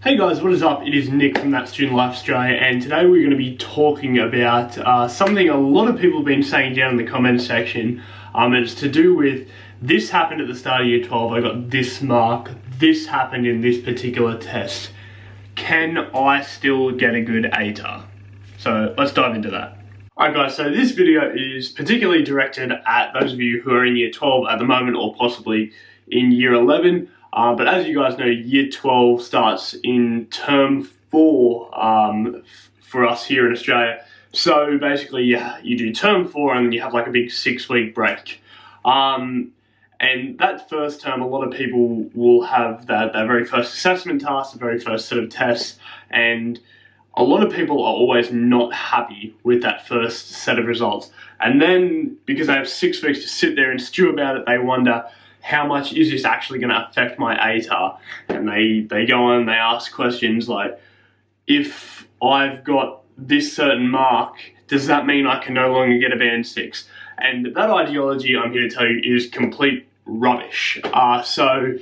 Hey guys, what is up? It is Nick from That Student Life Australia, and today we're going to be talking about something a lot of people have been saying down in the comment section, and it's to do with this happened at the start of year 12, I got this mark, this happened in this particular test. Can I still get a good ATAR? So let's dive into that. Alright guys, so this video is particularly directed at those of you who are in year 12 at the moment or possibly in year 11. But as you guys know, year 12 starts in term 4 for us here in Australia. So basically, you do term 4 and then you have like a big 6-week break. And that first term, a lot of people will have that very first assessment task, the very first set of tests, and a lot of people are always not happy with that first set of results. And then, because they have 6 weeks to sit there and stew about it, they wonder, how much is this actually going to affect my ATAR? And they go on and they ask questions like, if I've got this certain mark, does that mean I can no longer get a band 6? And that ideology, I'm here to tell you, is complete rubbish. So,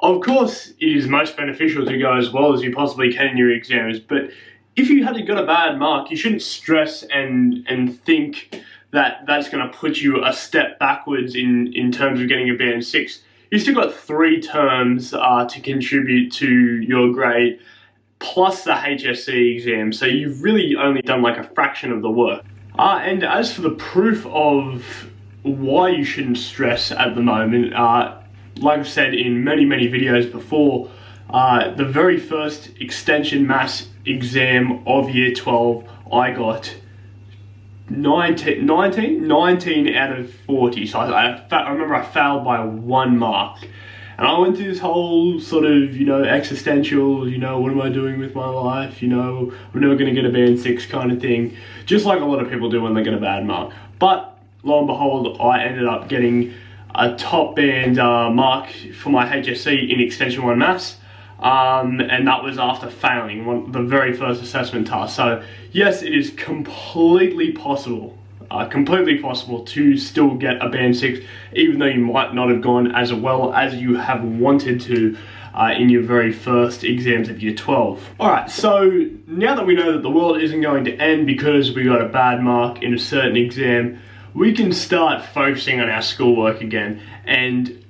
of course, it is most beneficial to go as well as you possibly can in your exams, but if you hadn't got a bad mark, you shouldn't stress and think that that's going to put you a step backwards in terms of getting a band 6. You've still got 3 terms to contribute to your grade, plus the HSC exam, so you've really only done like a fraction of the work. And as for the proof of why you shouldn't stress at the moment, like I've said in many videos before, the very first extension maths exam of year 12, I got 19 out of 40, so I remember I failed by 1 mark, and I went through this whole sort of, existential, what am I doing with my life, I'm never going to get a band 6 kind of thing, just like a lot of people do when they get a bad mark. But lo and behold, I ended up getting a top band mark for my HSC in Extension 1 Maths, and that was after failing the very first assessment task. So yes, it is completely possible to still get a band 6, even though you might not have gone as well as you have wanted to in your very first exams of year 12. Alright, so now that we know that the world isn't going to end because we got a bad mark in a certain exam, we can start focusing on our schoolwork again. And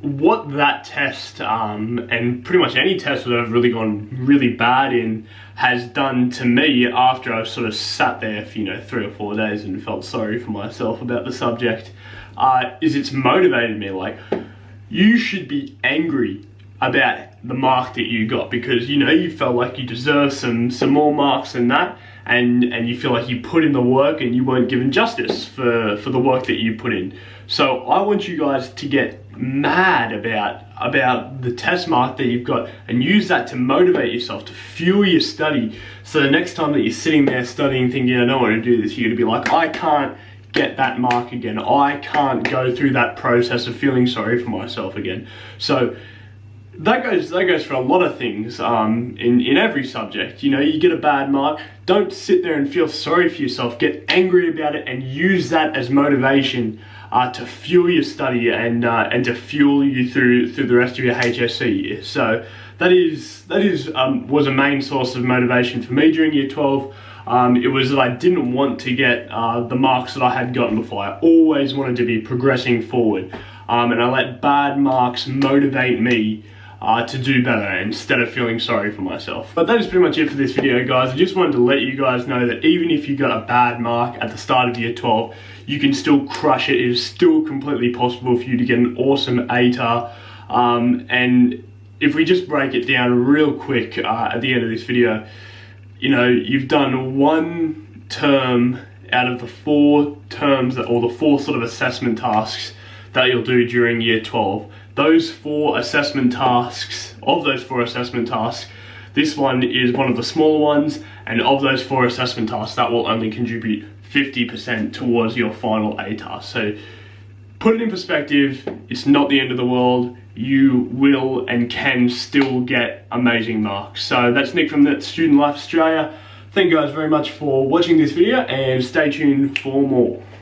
what that test, and pretty much any test that I've really gone really bad in, has done to me after I've sort of sat there for 3 or 4 days and felt sorry for myself about the subject, is it's motivated me. Like, you should be angry about the mark that you got because you felt like you deserve some more marks than that, and you feel like you put in the work and you weren't given justice for the work that you put in. So I want you guys to get mad about the test mark that you've got and use that to motivate yourself, to fuel your study, so the next time that you're sitting there studying thinking, I don't want to do this, you're going to be like, I can't get that mark again, I can't go through that process of feeling sorry for myself again. So that goes for a lot of things in every subject. You get a bad mark, don't sit there and feel sorry for yourself, get angry about it and use that as motivation to fuel your study and to fuel you through the rest of your HSC year. So that was a main source of motivation for me during year 12. It was that I didn't want to get the marks that I had gotten before. I always wanted to be progressing forward, and I let bad marks motivate me to do better instead of feeling sorry for myself. But that is pretty much it for this video, guys. I just wanted to let you guys know that even if you got a bad mark at the start of year 12, you can still crush it. It is still completely possible for you to get an awesome ATAR. And if we just break it down real quick at the end of this video, you've done 1 term out of the 4 terms, or the 4 sort of assessment tasks that you'll do during year 12. Those 4 assessment tasks, this one is one of the smaller ones, and of those 4 assessment tasks, that will only contribute 50% towards your final ATAR. So put it in perspective, it's not the end of the world. You will and can still get amazing marks. So that's Nick from That Student Life Australia. Thank you guys very much for watching this video, and stay tuned for more.